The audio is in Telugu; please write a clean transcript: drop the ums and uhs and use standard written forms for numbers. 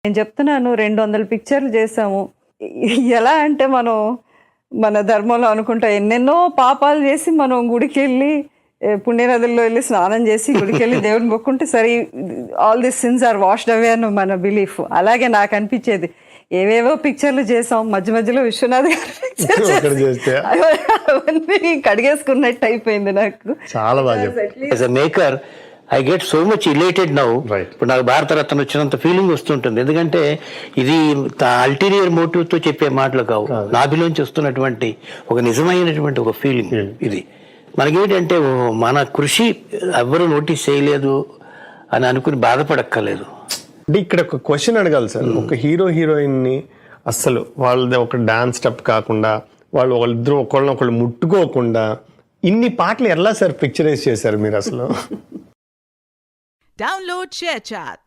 నేను చెప్తున్నాను 200 పిక్చర్లు చేసాము. ఎలా అంటే మనం మన ధర్మంలో అనుకుంటా ఎన్నెన్నో పాపాలు చేసి మనం గుడికెళ్ళి పుణ్యనదుల్లో వెళ్ళి స్నానం చేసి గుడికెళ్ళి దేవుడిని మొక్కుంటే సరే all this sins are washed away అని మన బిలీఫ్. అలాగే నాకు అనిపించేది ఏవేవో పిక్చర్లు చేసాం, మధ్య మధ్యలో విశ్వనాథ్ గారు అవన్నీ కడిగేసుకున్నట్టు అయిపోయింది నాకు. చాలా బాగా maker I get so much elated now. ఇప్పుడు నాకు భారతరత్న వచ్చినంత ఫీలింగ్ వస్తుంటుంది. ఎందుకంటే ఇది అల్టీరియర్ మోటివ్ తో చెప్పే మాటలు కావు, నాభిలోంచి వస్తున్నటువంటి ఒక నిజమైనటువంటి ఒక ఫీలింగ్ ఇది. మనకేంటంటే మన కృషి ఎవ్వరూ నోటీస్ చేయలేదు అని అనుకుని బాధపడక్కర్లేదు. అంటే ఇక్కడ ఒక క్వశ్చన్ అడగాలి సార్. ఒక హీరో హీరోయిన్ ని అస్సలు వాళ్ళది ఒక డాన్స్ స్టెప్ కాకుండా వాళ్ళు వాళ్ళిద్దరూ ఒకళ్ళనొకళ్ళు ముట్టుకోకుండా ఇన్ని పాటలు ఎలా సార్ పిక్చరైజ్ చేశారు మీరు అసలు? Download ShareChat.